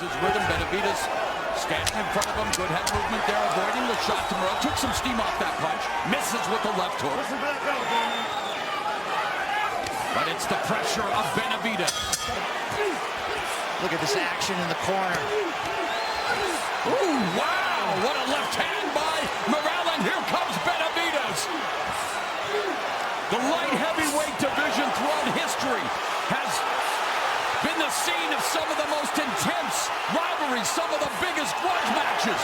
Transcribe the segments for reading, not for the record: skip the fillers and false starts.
his rhythm. Benavidez standing in front of him. Good head movement there, avoiding the shot to Morrell. Took some steam off that punch. Misses with the left hook. But it's the pressure of Benavidez. Look at this action in the corner. Ooh, wow! What a left hand by Morrell, and here comes Benavidez. The light heavyweight division throughout history has been the scene of some of the most intense rivalries, some of the biggest grudge matches.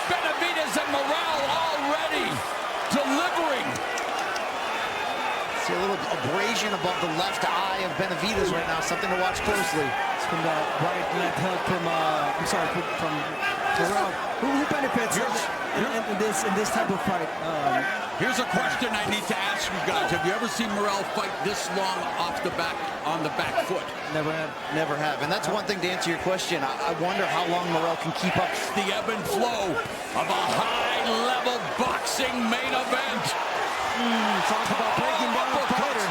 Benavidez and Morrell already delivering. See a little abrasion above the left eye of Benavidez right now, something to watch closely. It's from that right left hook from from Morrell. Who benefits in this type of fight? Here's a question I need to ask you guys. Have you ever seen Morrell fight this long off the back, on the back foot? Never have. Never have. And that's one thing to answer your question. I wonder how long Morrell can keep up The ebb and flow of a high-level boxing main event. Talk about breaking down a fighter.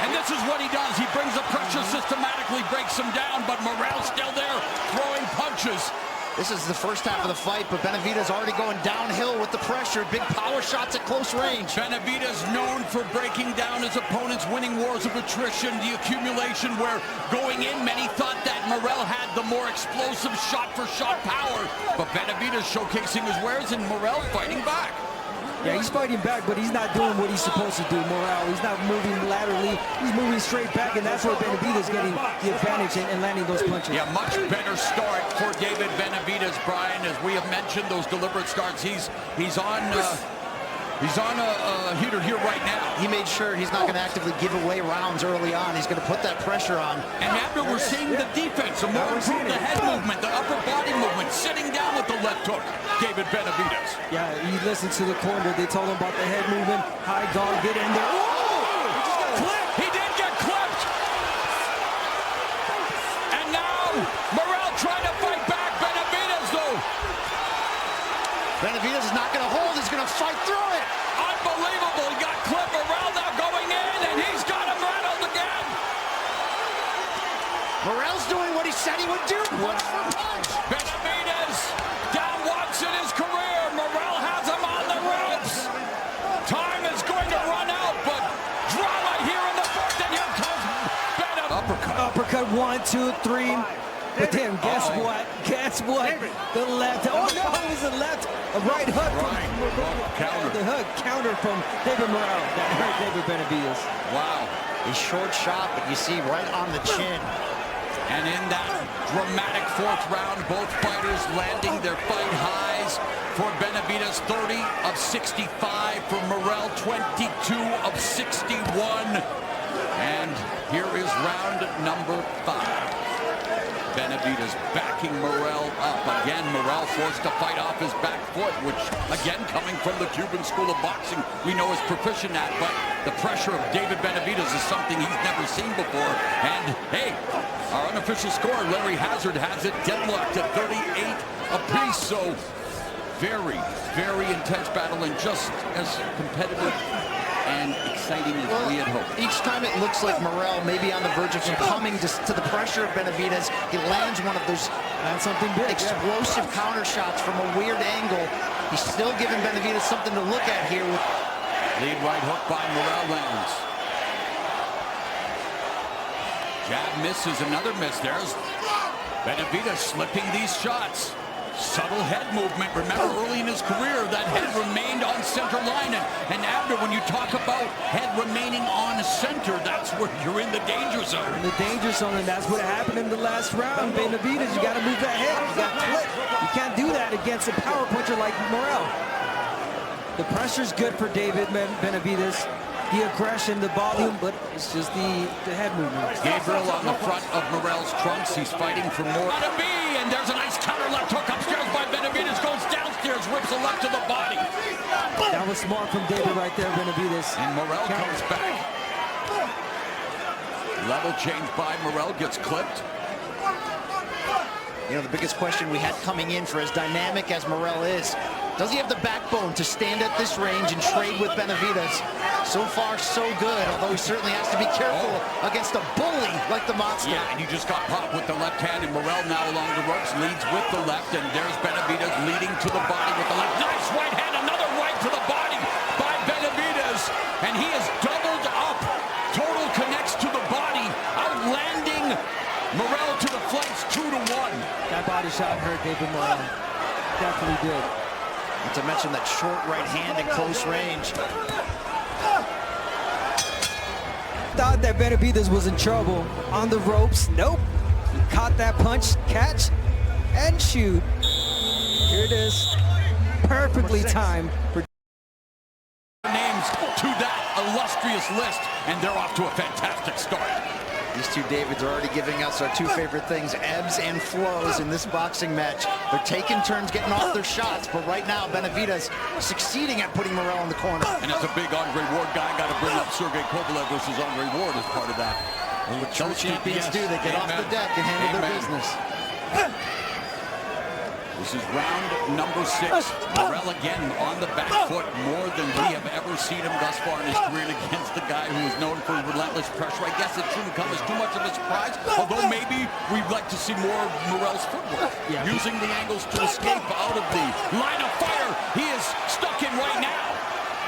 And this is what he does. He brings the pressure systematically, breaks him down, but Morrell's still there throwing punches. This is the first half of the fight, but Benavidez already going downhill with the pressure. Big power shots at close range. Benavidez known for breaking down his opponents, winning wars of attrition, the accumulation where going in, many thought that Morrell had the more explosive shot-for-shot power. But Benavidez showcasing his wares and Morrell fighting back. Yeah, he's fighting back, but he's not doing what he's supposed to do, Morrell. He's not moving laterally. He's moving straight back, and that's where Benavidez getting the advantage and landing those punches. Yeah, much better start for David Benavidez, Brian. As we have mentioned, those deliberate starts. He's on a heater here right now. He made sure he's not going to actively give away rounds early on. He's going to put that pressure on. And after we're seeing the defense, the more improved the head movement, the upper body movement, sitting down with the left hook, David Benavidez. Yeah, he listened to the corner. They told him about the head movement. High guard, get in there. Whoa! He just got clipped. He did get clipped. And now Morrell trying to fight back. Benavidez, though. Benavidez is not going to hold. He's going to fight through it. Unbelievable. He got clipped. Morrell now going in, and he's got him rattled again. Morrell's doing what he said he would do. Punch for punch. Benavidez down once in his career. Morrell has him on the ropes. Time is going to run out, but drama here in the fourth, and here comes Benavidez. Uppercut. Uppercut, 1, 2, 3. But then, guess what? Guess what? The left. Oh, no, it was a left. A right hook. Counter. The hook. Counter from David Morrell. That hurt David Benavidez. Wow. A short shot, but you see right on the chin. And in that dramatic fourth round, both fighters landing their fight highs. For Benavidez, 30 of 65. For Morrell, 22 of 61. And here is round number 5. Benavidez backing Morrell up. Again, Morrell forced to fight off his back foot, which, again, coming from the Cuban School of Boxing, we know is proficient at. But the pressure of David Benavidez is something he's never seen before. And, hey, our unofficial score, Larry Hazard has it deadlocked at 38 apiece. So, very, very intense battle and just as competitive and exciting as we had hoped. Each time it looks like Morrell may be on the verge of succumbing to the pressure of Benavidez. He lands one of those something big, explosive counter shots from a weird angle. He's still giving Benavidez something to look at here. With lead right hook by Morrell lands. Jab misses, another miss. There's Benavidez slipping these shots. Subtle head movement. Remember, early in his career, that head remained on center line. And after, when you talk about head remaining on center, that's where you're in the danger zone. In the danger zone, and that's what happened in the last round. Benavidez, you got to move that head. You got clipped. You can't do that against a power puncher like Morrell. The pressure's good for David Benavidez. The aggression, the volume, but it's just the head movement. Gabriel on the front of Morrell's trunks. He's fighting for more. And there's a nice counter left hook upstairs by Benavidez. Goes downstairs, rips a left to the body. That was smart from David right there, Benavidez. And Morrell comes back. Level change by Morrell, gets clipped. You know, the biggest question we had coming in, for as dynamic as Morrell is, Does he have the backbone to stand at this range and trade with Benavidez? So far, so good, although he certainly has to be careful against a bully like the Monster. Yeah, and he just got popped with the left hand, and Morrell now along the ropes leads with the left, and there's Benavidez leading to the body with the left. Nice right hand, another right to the body by Benavidez, and he is doubled up. Total connects to the body, outlanding Morrell to the flanks 2-1. That body shot hurt David Morrell. Definitely did. Not to mention that short right hand at close range. Thought that Benavidez was in trouble. On the ropes, nope. He caught that punch, catch, and shoot. Here it is. Perfectly timed for names to that illustrious list, and they're off to a fantastic start. These two Davids are already giving us our two favorite things, ebbs and flows in this boxing match. They're taking turns getting off their shots, but right now Benavidez succeeding at putting Morrell in the corner. And as a big Andre Ward guy, got to bring up Sergey Kovalev versus Andre Ward as part of that. And what true champions do, they get off the deck and handle their business. This is round number 6. Morrell again on the back foot, more than we have ever seen him thus far in his career against the guy who is known for relentless pressure. I guess it shouldn't come as too much of a surprise, although maybe we'd like to see more of Morrell's footwork. Yeah. Using the angles to escape out of the line of fire he is stuck in right now.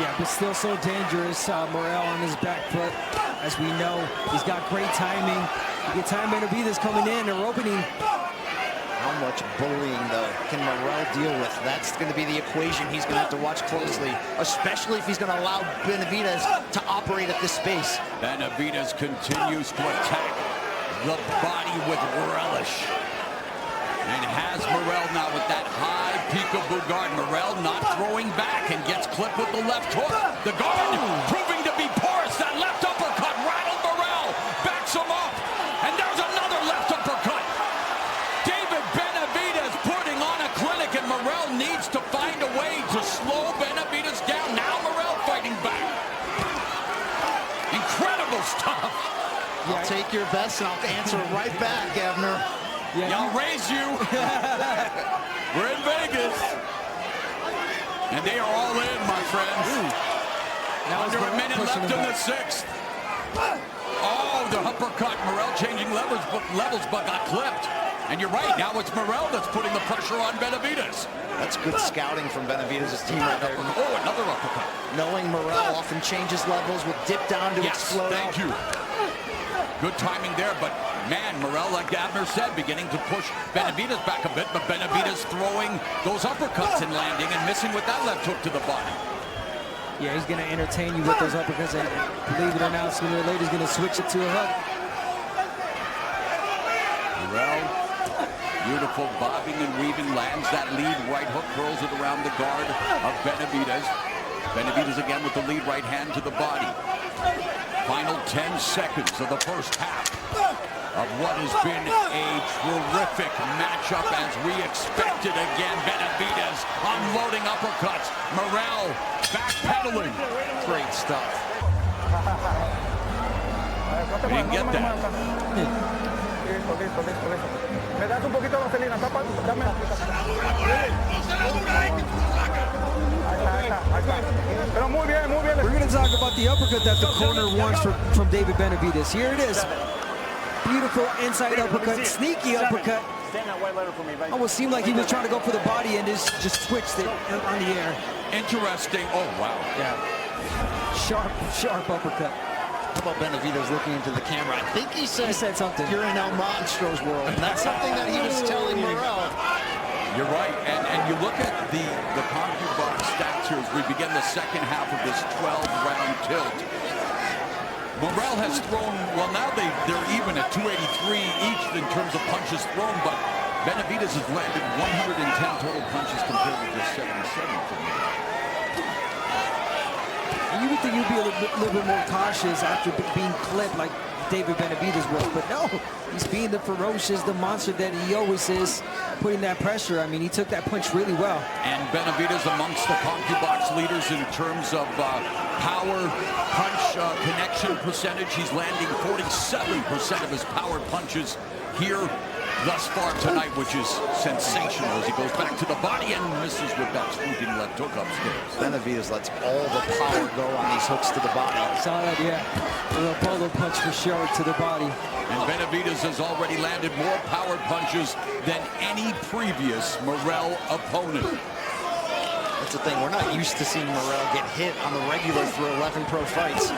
Yeah, but still so dangerous. Morrell on his back foot. As we know, he's got great timing. You get time Benavidez coming in or opening. How much bullying, though, can Morrell deal with? That's going to be the equation he's going to have to watch closely, especially if he's going to allow Benavidez to operate at this space. Benavidez continues to attack the body with relish. And has Morrell now with that high peekaboo guard. Morrell not throwing back and gets clipped with the left hook. The guard proving to be porous. That left uppercut rattled Morrell. Backs him up. And there's another left uppercut. David Benavidez putting on a clinic, and Morrell needs to find a way to slow Benavidez down. Now Morrell fighting back. Incredible stuff. I'll take your best and I'll answer right back, Abner. Yeah. I'll raise you. We're in Vegas. And they are all in, my friends. Under a minute left in the 6th. Oh, the uppercut. Morrell changing levels but got clipped. And you're right, now it's Morrell that's putting the pressure on Benavidez. That's good scouting from Benavidez' team right there. Oh, another uppercut. Knowing Morrell often changes levels, will dip down to explode. Thank you. Good timing there, but man, Morrell, like Abner said, beginning to push Benavidez back a bit, but Benavidez throwing those uppercuts and landing and missing with that left hook to the body. Yeah, he's going to entertain you with those uppercuts, and believe it or not, sooner or later he's going to switch it to a hook. Morrell, beautiful bobbing and weaving, lands that lead right hook, curls it around the guard of Benavidez. Benavidez again with the lead right hand to the body. Final 10 seconds of the first half of what has been a terrific matchup as we expected again. Benavidez unloading uppercuts. Morrell backpedaling. Great stuff. We didn't get that. Me das un poquito de vaselina, dame. Pero muy bien, muy bien. We're going to talk about the uppercut that the corner wants from David Benavidez. Here it is. Beautiful inside uppercut, sneaky uppercut. Stand that white letter for me, right? Almost seemed like he was trying to go for the body and just switched it on the air. Interesting. Oh, wow. Yeah. Sharp uppercut. How about Benavidez looking into the camera? I think he said something. You're in El Monstro's world. And that's something that he was telling Morrell. You're right, and you look at the CompuBox stats here as we begin the second half of this 12-round tilt. Morrell has thrown, well, now they're even at 283 each in terms of punches thrown, but Benavidez has landed 110 total punches compared to just 77 for me. And you would think you'd be a little bit more cautious after being clipped like David Benavidez was, but no, he's being the ferocious, the monster that he always is, putting that pressure. I mean, he took that punch really well. And Benavidez amongst the CompuBox leaders in terms of power punch connection percentage. He's landing 47% of his power punches here thus far tonight, which is sensational as he goes back to the body and misses with that swooping left hook upstairs. Benavidez lets all the power go on these hooks to the body. Saw that, yeah. A little polo punch for sure to the body. And Benavidez has already landed more power punches than any previous Morrell opponent. That's the thing, we're not used to seeing Morrell get hit on the regular through 11 pro fights.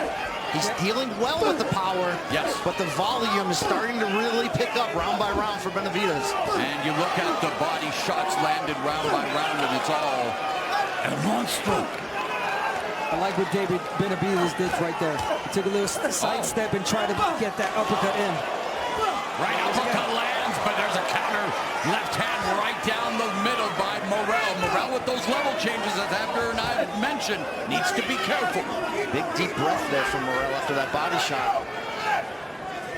He's dealing well with the power, yes, but the volume is starting to really pick up round by round for Benavidez. And you look at the body shots landed round by round, and it's all a monster. I like what David Benavidez did right there. He took a little sidestep and tried to get that uppercut in. Right uppercut lands, but there's a counter left hand right down the middle by Morrell. Morrell with those level changes, as Abner and I mentioned, needs to be careful. Big deep breath there from Morrell after that body shot.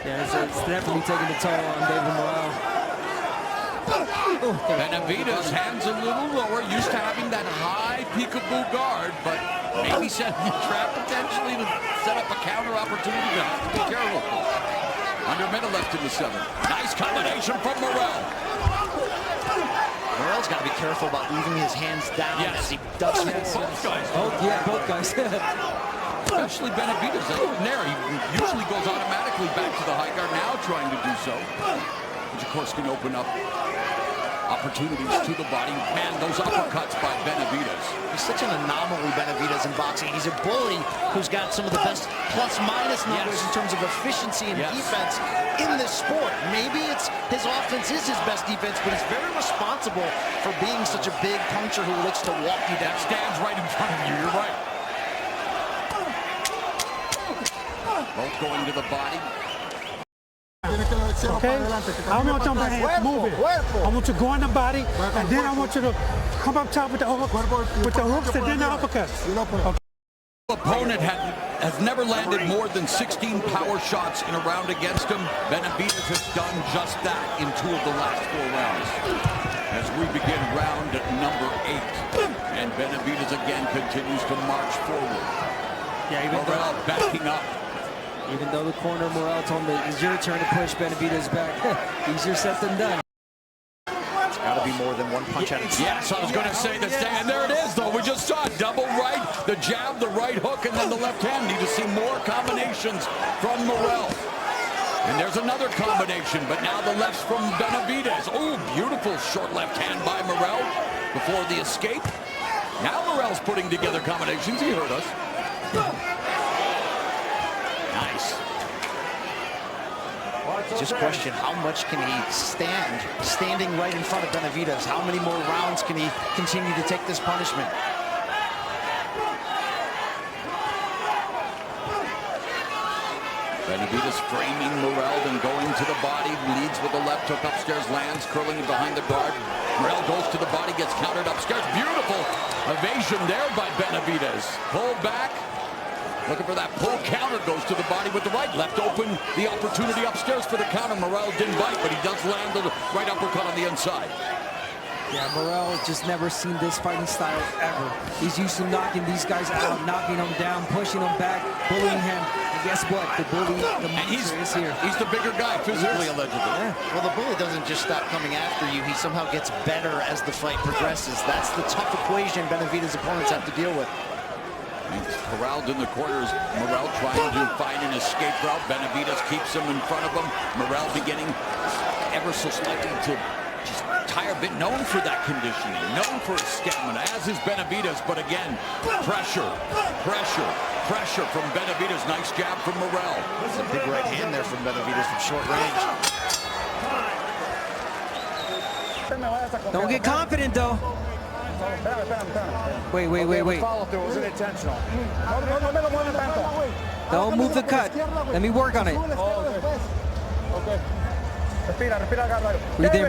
Yeah, it's definitely taking a toll on David Morrell. Benavidez hands a little lower, used to having that high peekaboo guard, but maybe setting the trap potentially to set up a counter opportunity. You have to be careful. Under minute left in the 7th. Nice combination from Morrell. Morrell's got to be careful about leaving his hands down as he does. Both guys. Both guys. Especially Benavidez. There, he usually goes automatically back to the high guard, now trying to do so. Which, of course, can open up opportunities to the body. Man, those uppercuts by Benavidez. He's such an anomaly, Benavidez, in boxing. He's a bully who's got some of the best plus-minus numbers in terms of efficiency and defense in this sport. Maybe it's his offense is his best defense, but he's very responsible for being such a big puncher who looks to walk you down. Stands right in front of you. You're right. Both going to the body. Okay? I want you to move it. I want you to go in the body, and then I want you to come up top with the hooks and then the uppercuts. Okay. Opponent has never landed more than 16 power shots in a round against him. Benavidez has done just that in 2 of the last 4 rounds. As we begin round number 8, and Benavidez again continues to march forward. Yeah, even Morrell backing up. Even though the corner Morrell told him it's your turn to push Benavidez back, easier said than done. It's got to be more than one punch at a time. Yes, I was going to say the same. And there it is, though. We just saw it. Double right, the jab, the right hook, and then the left hand. Need to see more combinations from Morrell. And there's another combination, but now the left's from Benavidez. Oh, beautiful short left hand by Morrell before the escape. Now Morrell's putting together combinations. He heard us. Nice. Just question, how much can he standing right in front of Benavidez? How many more rounds can he continue to take this punishment? Benavidez framing Morrell, then going to the body, leads with the left hook upstairs, lands, curling behind the guard. Morrell goes to the body, gets countered upstairs. Beautiful evasion there by Benavidez. Pull back. Looking for that pull counter, goes to the body with the right. Left open the opportunity upstairs for the counter. Morrell didn't bite, but he does land the right uppercut on the inside. Yeah, Morrell has just never seen this fighting style ever. He's used to knocking these guys out, knocking them down, pushing them back, bullying him. And guess what? The bully, the monster is here. He's the bigger guy, physically, allegedly. Yeah. Well, the bully doesn't just stop coming after you. He somehow gets better as the fight progresses. That's the tough equation Benavidez' opponents have to deal with. He's corralled in the corners. Morrell trying to find an escape route. Benavidez keeps him in front of him. Morrell beginning ever so slightly to just tire a bit. Known for that conditioning, known for his stamina, as is Benavidez. But again, pressure from Benavidez. Nice jab from Morrell. That's a big right hand there from Benavidez from short range. Don't get confident, though. Wait. Follow through, it wasn't intentional. No me lo mueven tanto. Don't move the cut. Let me work on it. Okay. Respira, agarra.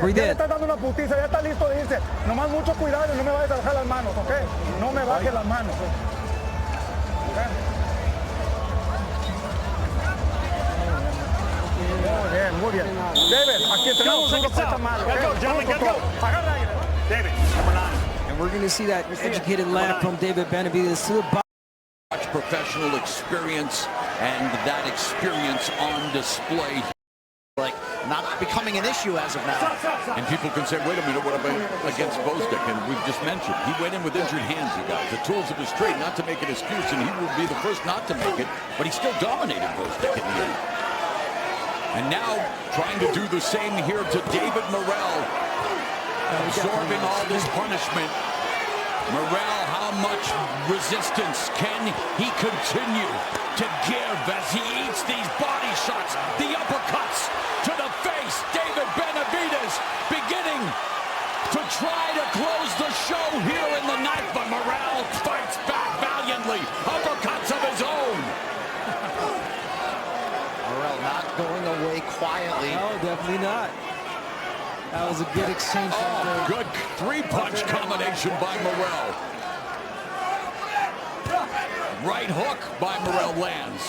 Breathe in. Ya está dando una putiza, ya está listo de irse. Nomás mucho cuidado y no me vayas a bajar las manos, ¿ok? No me bajes las manos. Okay. Muy bien. David, aquí tenemos un ropa malo. Agarra aire. David, number 9. And we're going to see that educated left from David Benavidez to the body. Much professional experience, and that experience on display. Like not becoming an issue as of now. And people can say, wait a minute, what about against Bozdik? And we've just mentioned, he went in with injured hands, you guys. The tools of his trade, not to make an excuse, and he will be the first not to make it, but he still dominated Bozdik in the end. And now, trying to do the same here to David Morrell, absorbing all this punishment. Morrell, how much resistance can he continue to give as he eats these body shots, the uppercuts to the face? David Benavidez beginning to try to close the show here in the night, but Morrell fights back valiantly. Uppercuts of his own. Morrell not going away quietly. No, definitely not. That was a good exchange. Oh, good three-punch combination by Morrell. Right hook by Morrell lands.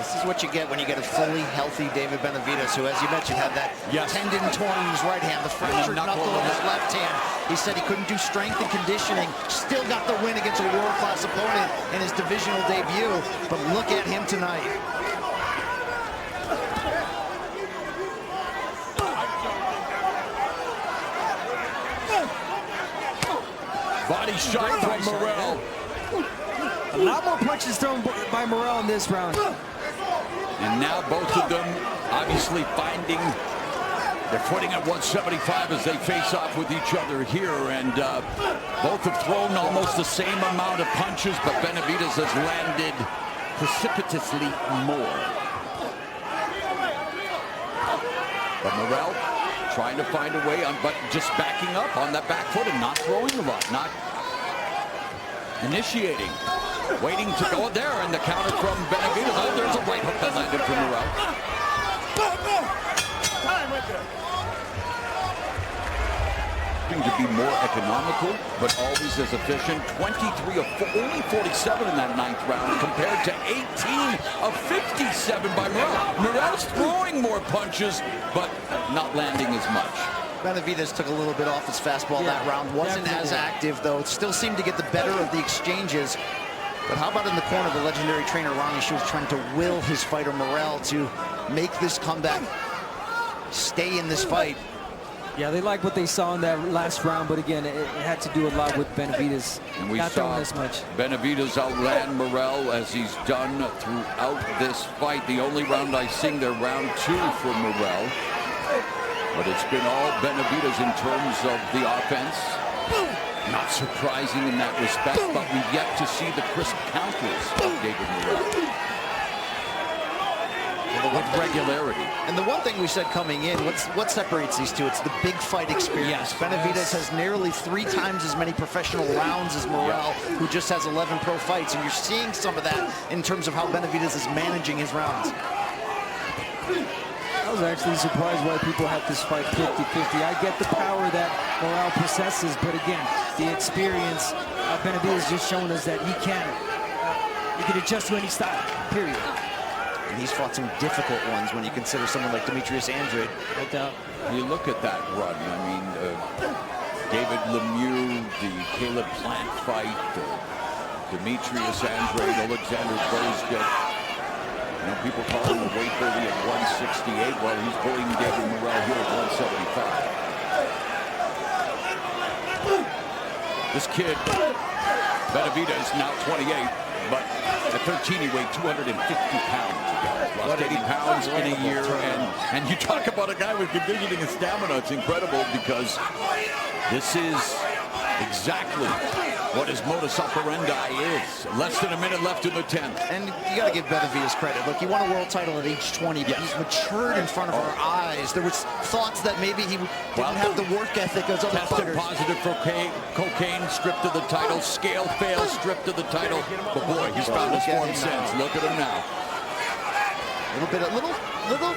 This is what you get when you get a fully healthy David Benavidez, who, as you mentioned, had that tendon torn in his right hand, the fractured knuckle in his left hand. He said he couldn't do strength and conditioning. Still got the win against a world-class opponent in his divisional debut. But look at him tonight. Body shot from Morrell. A lot more punches thrown by Morrell in this round. And now both of them obviously finding their footing at 175 as they face off with each other here. And both have thrown almost the same amount of punches, but Benavidez has landed precipitously more. But Morrell trying to find a way, but just backing up on that back foot and not throwing a lot, not initiating. Waiting to go there, and the counter from Benavidez. Oh, there's a right hook that landed from Morrell. To be more economical, but always as efficient. 23 of only 47 in that ninth round, compared to 18 of 57 by Morrell. Morrell's throwing more punches, but not landing as much. Benavidez took a little bit off his fastball that round. Wasn't as active, though. It still seemed to get the better of the exchanges. But how about in the corner, the legendary trainer Ronnie Schultz trying to will his fighter Morrell to make this comeback, stay in this fight. Yeah, they like what they saw in that last round, but again, it had to do a lot with Benavidez and we not saw throwing as much. Benavidez outland Morrell as he's done throughout this fight. The only round I sing there, round 2 for Morrell. But it's been all Benavidez in terms of the offense. Not surprising in that respect, but we've yet to see the crisp counters of David Morrell. With regularity. And the one thing we said coming in, what separates these two? It's the big fight experience. Benavidez has nearly 3 times as many professional rounds as Morrell, who just has 11 pro fights. And you're seeing some of that in terms of how Benavidez is managing his rounds. I was actually surprised why people have this fight 50-50. I get the power that Morrell possesses, but again, the experience of Benavidez just showing us that he can adjust to any style, period. And he's fought some difficult ones when you consider someone like Demetrius Andrade. No doubt. You look at that run. I mean, David Lemieux, the Caleb Plant fight, Demetrius Andrade, Alexander Bozdik. You know, people call him the weight bully at 168. Well, he's bullying David Morrell here at 175. This kid, Benavidez, now 28, but at 13 he weighed 250 pounds. Lost 80 pounds in a year, and you talk about a guy with conditioning and stamina. It's incredible because this is exactly what his modus operandi is. Less than a minute left in the 10th. And you got to give Benavidez credit. Look, he won a world title at age 20, but he's matured in front of our eyes. There was thoughts that maybe he didn't have the work ethic as other fighters. Positive for cocaine, stripped of the title. Scale failed, stripped of the title. But boy, he's found his form since. Look at him now. A little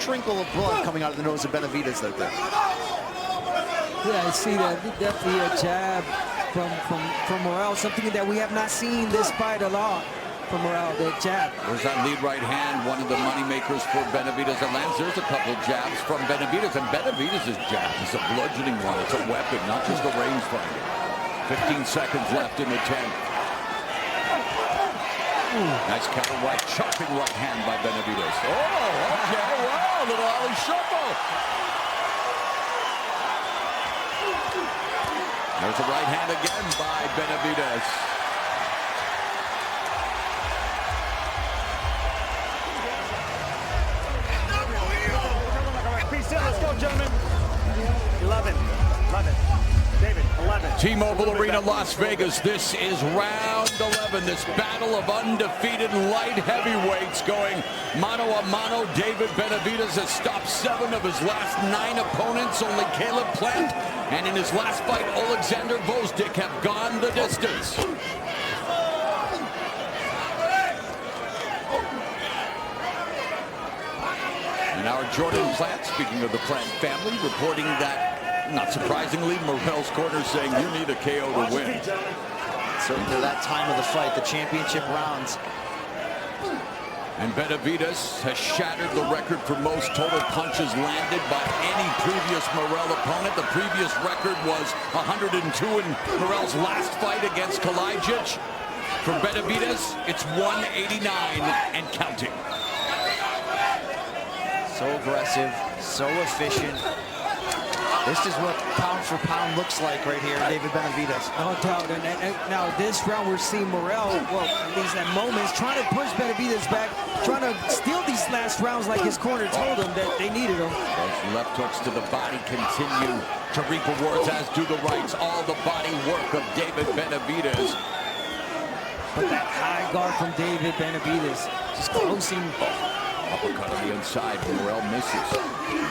trinkle of blood coming out of the nose of Benavidez right there. Yeah, I see that. Definitely a jab from Morrell, something that we have not seen this fight a lot from Morrell, the jab. There's that lead right hand, one of the money makers for Benavidez. That lands. There's a couple jabs from Benavidez, and Benavidez's jab is a bludgeoning one. It's a weapon, not just a rangefinder. 15 seconds left in the 10th. Nice counter right, chopping right hand by Benavidez. Oh, okay, wow, little alley shuffle. There's a right hand again by Benavidez. Let's go, gentlemen. 11. David, 11. T-Mobile Arena, Las Vegas. This is round 11. This battle of undefeated light heavyweights going mano a mano. David Benavidez has stopped 7 of his last 9 opponents. Only Caleb Plant and in his last fight, Alexander Gvozdyk have gone the distance. And our Jordan Plant, speaking of the Plant family, reporting that, not surprisingly, Morrell's corner saying you need a KO to win. Certainly that time of the fight, the championship rounds. And Benavidez has shattered the record for most total punches landed by any previous Morrell opponent. The previous record was 102 in Morrell's last fight against Kalajic. For Benavidez, it's 189 and counting. So aggressive, so efficient. This is what pound for pound looks like right here, David Benavidez. No doubt. And now this round we're seeing Morrell, well, at least at moments, trying to push Benavidez back, trying to steal these last rounds like his corner told him that they needed him. Those left hooks to the body continue to reap rewards, as do the rights. All the body work of David Benavidez. But that high guard from David Benavidez, just closing. Uppercut on the inside, Morrell misses.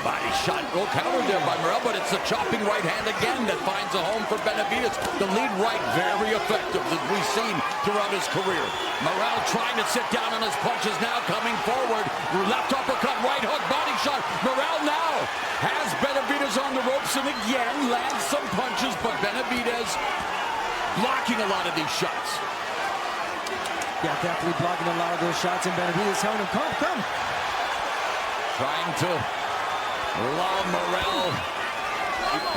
Body shot, well countered there by Morrell, but it's a chopping right hand again that finds a home for Benavidez. The lead right, very effective, as we've seen throughout his career. Morrell trying to sit down on his punches now, coming forward. Left uppercut, right hook, body shot. Morrell now has Benavidez on the ropes and again lands some punches, but Benavidez blocking a lot of these shots. Yeah, definitely blocking a lot of those shots, and Benavidez telling him, come. Trying to lull Morrell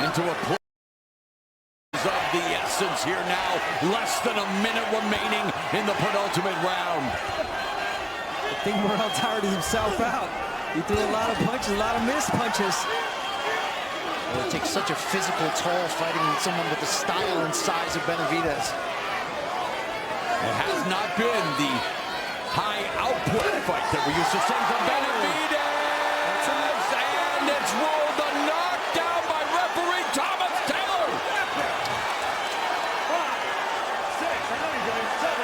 into a place of the essence here now. Less than a minute remaining in the penultimate round. I think Morrell tired himself out. He threw a lot of punches, a lot of missed punches. Well, it takes such a physical toll fighting someone with the style and size of Benavidez. It has not been the high output fight that we used to see from Benavidez. And it's ruled a knockdown by referee Thomas Taylor. 5, 6, 7,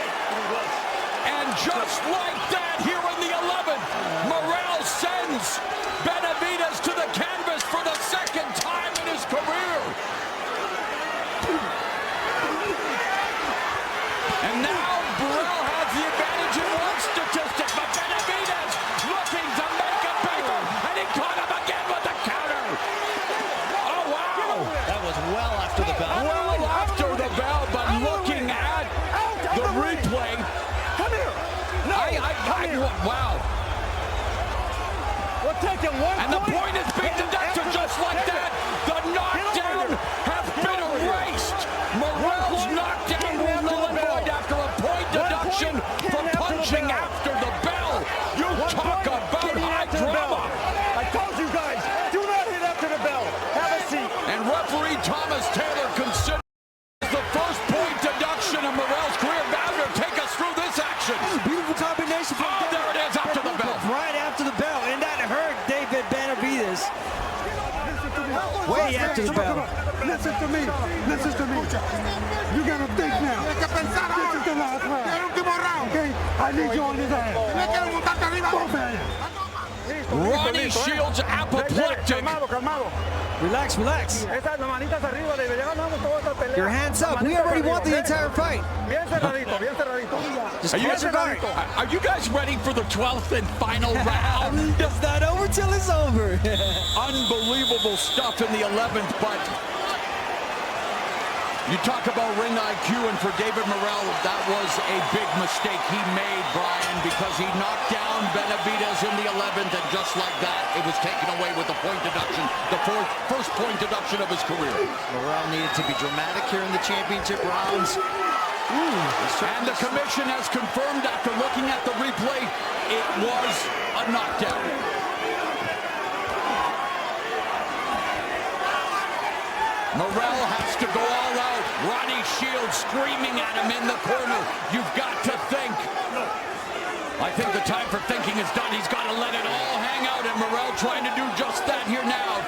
8. And just like that, here in the 11th, Morrell sends Benavidez to the canvas for the second time in his career. And now Morrell has the advantage in one statistic, but Benavidez looking to make a paper, and he caught him again with the counter. Oh, wow. That was well after the bell. Well after the bell, but looking at the replay. Come here. No, Wow. We're taking one And the point is being deducted just like that. The knockdown has been erased. Morrell's knockdown will null and void after a point deduction for punching after the bell. You talk about high drama. I told you guys, do not hit after the bell. Have a seat. And referee Thomas Taylor considers the first point deduction of Morrell's career. Bowder, take us through this action. Beautiful combination from Oh, there it is after the bell. Right after the bell, and that hurt David Benavidez. Way after the bell. Listen to me. Listen to me. You gotta think now. This is the last round. Okay? I need you on this hand. Both hands. Ronnie Shields apoplectic. Calmado. Relax. Esas manitas arriba, David. Ya ganamos toda esta pelea. Your hands up. We already won the entire fight. Bien cerradito, bien cerradito. Just Are you, close your guard. are you guys ready for the 12th and final round? It's not over till it's over. Unbelievable stuff in the 11th, but you talk about ring IQ, and for David Morrell, that was a big mistake he made, Brian, because he knocked down Benavidez in the 11th, and just like that, it was taken away with the point deduction, the first point deduction of his career. Morrell needed to be dramatic here in the championship rounds. And the commission has confirmed after looking at the replay, it was a knockdown. Morrell has to go all out. Ronnie Shields screaming at him in the corner. You've got to think. I think the time for thinking is done. He's got to let it all hang out, and Morrell trying to do just that here now.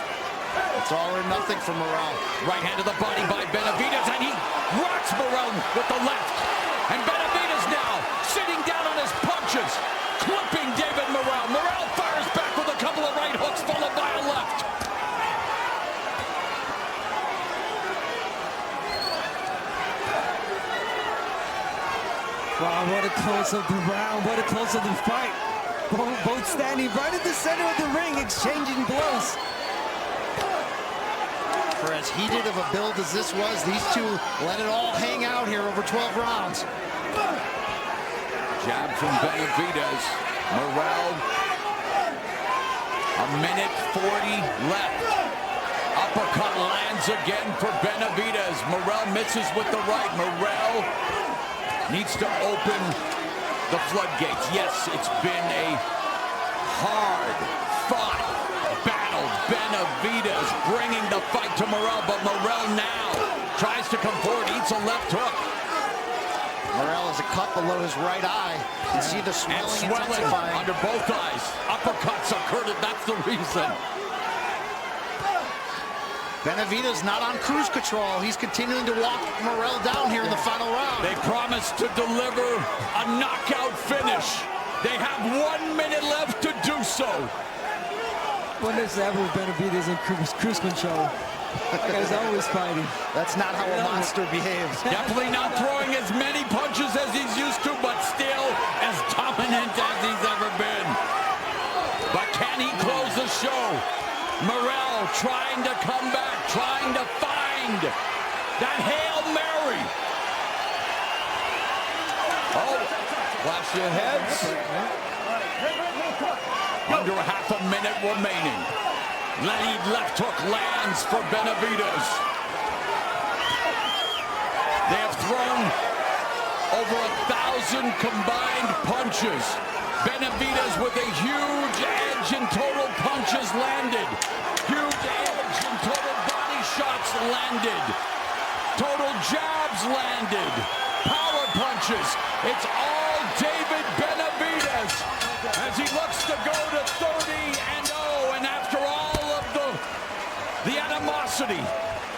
It's all or nothing for Morrell. Right hand to the body by Benavidez, and he rocks Morrell with the left. And Benavidez now sitting down on his punches, clipping David Morrell. Morrell fires back with a couple of right hooks, followed by a left. Wow, what a close of the round, what a close of the fight. Both standing right at the center of the ring, exchanging blows. For as heated of a build as this was, these two let it all hang out here over 12 rounds. Jab from Benavidez. Morrell. A minute 40 left. Uppercut lands again for Benavidez. Morrell misses with the right. Morrell needs to open the floodgates. Yes, it's been a hard-fought battle. Benavidez bringing the fight to Morrell, but Morrell now tries to come forward, eats a left hook. Morrell has a cut below his right eye. You can see the swelling intensifying under both eyes. Uppercuts occurred, that's the reason. Benavidez not on cruise control. He's continuing to walk Morrell down here in the final round. They promised to deliver a knockout finish. They have 1 minute left to do so. When there's ever Benavidez in cruise control, that guy's always fighting. That's not how a monster behaves. Definitely not throwing as many punches as he's used to, but still as dominant as he's ever been. But can he close the show? Morrell trying to come back, trying to find that Hail Mary. Oh, flash your heads. Under half a minute remaining. Lead left hook lands for Benavidez. They have thrown over 1,000 combined punches. Benavidez with a huge edge in total punches landed. Huge edge in total body shots landed. Total jabs landed. Power punches. It's all David Benavidez as he looks to go to 30-0. And after all of the animosity,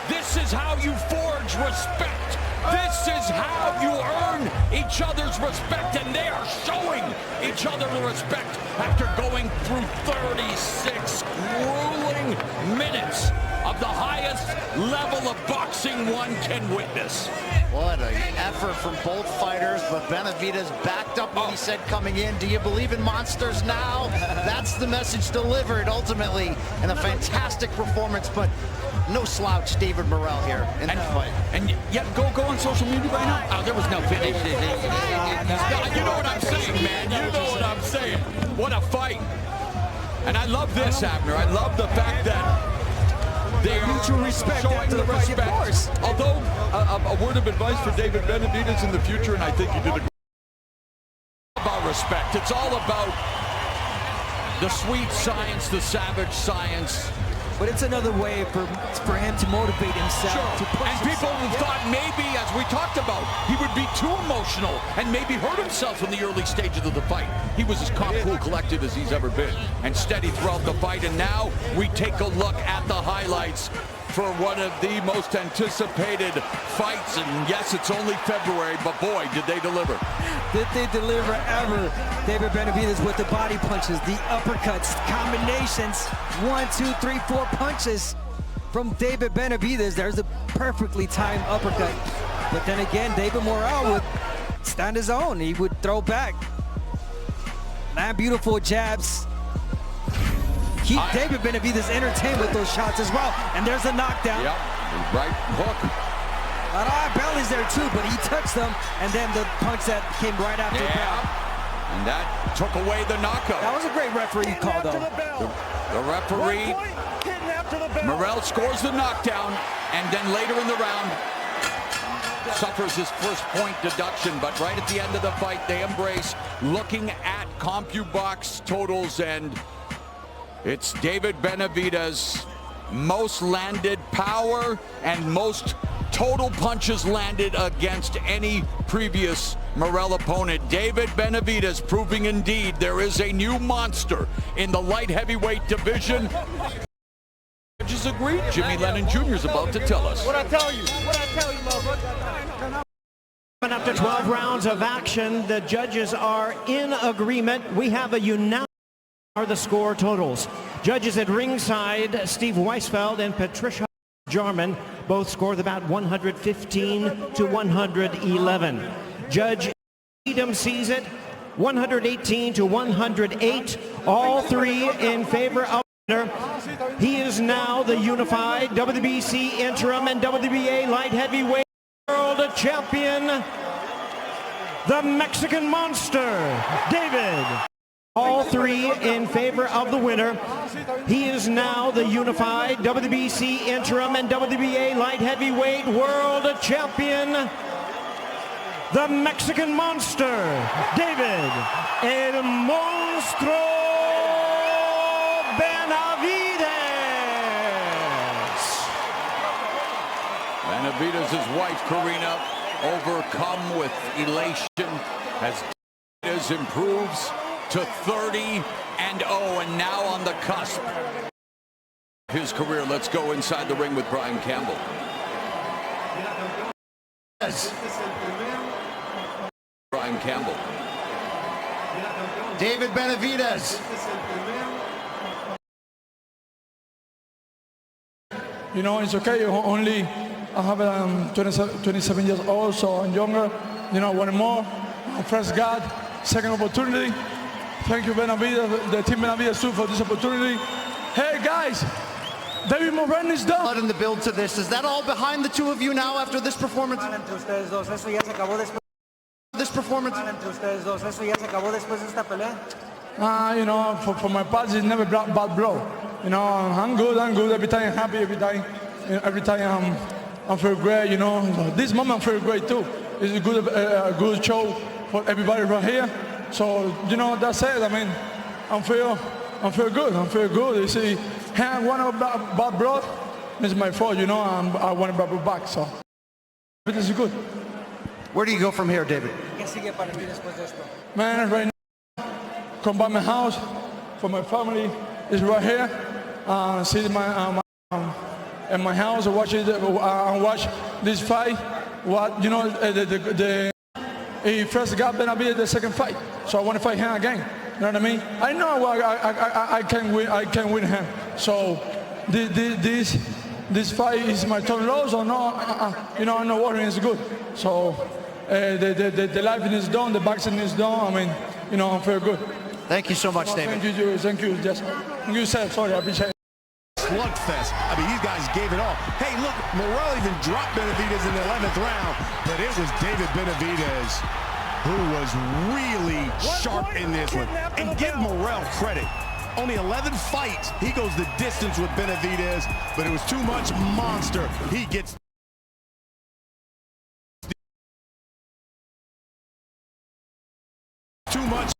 this is how you forge respect. This is how you earn each other's respect, and they are showing each other the respect after going through 36 grueling minutes of the highest level of boxing one can witness. What an effort from both fighters, but Benavidez backed up what he said coming in. Do you believe in monsters now? That's the message delivered ultimately, and a fantastic performance, but no slouch David Morrell here in that fight. And yet go on social media right now. Oh, there was no finish. You know what I'm saying, man. You know what I'm saying. What a fight. And I love this, Abner. I love the fact that they are mutual respect showing the respect. Of course. Although, a word of advice for David Benavidez in the future, and I think he did a good job about respect. It's all about the sweet science, the savage science. But it's another way for him to motivate himself. Sure. To push and people himself. thought maybe, as we talked about, he would be too emotional and maybe hurt himself in the early stages of the fight. He was as calm, cool, collected as he's ever been, and steady throughout the fight. And now we take a look at the highlights for one of the most anticipated fights. And yes, it's only February, but boy, did they deliver. Did they deliver ever? David Benavidez with the body punches, the uppercuts, combinations. 1, 2, 3, 4 punches from David Benavidez. There's a perfectly timed uppercut. But then again, David Morrell would stand his own. He would throw back. Land beautiful jabs. Keep David Benavidez entertained with those shots as well. And there's a knockdown. Yep, right hook. A lot of bellies there too, but he touched them, and then the punch that came right after that. And that took away the knockout. That was a great referee call, though. The referee, Morrell scores the knockdown, and then later in the round, suffers his first point deduction, but right at the end of the fight, they embrace looking at CompuBox totals, and it's David Benavidez, most landed power and most total punches landed against any previous Morrell opponent. David Benavidez proving indeed there is a new monster in the light heavyweight division. Judges agreed. Jimmy Lennon Jr. is about to tell us. What I tell you, motherfucker. After 12 rounds of action, the judges are in agreement. We have a unanimous are the score totals. Judges at ringside, Steve Weisfeld and Patricia Jarman, both scored about 115 to 111. Judge Edom sees it 118 to 108. All three in favor of the winner. He is now the unified WBC interim and WBA light heavyweight world champion, the Mexican monster, David. All three in favor of the winner. He is now the unified WBC interim and WBA light heavyweight world champion, the Mexican monster, David El Monstruo Benavidez. Benavidez' wife, Karina, overcome with elation as Benavidez improves to 30-0, and now on the cusp of his career. Let's go inside the ring with Brian Campbell. Brian Campbell. David Benavidez. You know, it's okay. I have 27 years old, so I'm younger. You know, one more. First God, second opportunity. Thank you, Benavidez, the team Benavidez too, for this opportunity. Hey guys, David Morrell is done. In the build to this, is that all behind the two of you now after this performance? This performance? You know, for my part, it's never bad blow. You know, I'm good. Every time I'm happy, every time I'm feel great. You know, this moment I feel great too. It's a good show for everybody right here. So, you know, that's it. I mean, I feel good. You see, I want a bad blood. It's my fault, you know, I want a bad back, so this is good. Where do you go from here, David? Man, right now, come by my house, for my family is right here. See in my house, watch this fight. What, you know, he first got Benavidez the second fight, so I want to fight him again. You know what I mean? I know I can win him. So this fight is my turn low, so no, you know, I'm not worrying. It's good. So the life is done, the boxing is done. I mean, you know, I feel good. Thank you so much, David. Thank you, Jess. Thank you, sir. Sorry, I appreciate it. Slugfest. I mean, these guys gave it all. Hey, look, Morrell even dropped Benavidez in the 11th round, but it was David Benavidez who was really sharp in this one. And give Morrell credit. Only 11 fights. He goes the distance with Benavidez, but it was too much monster. He gets too much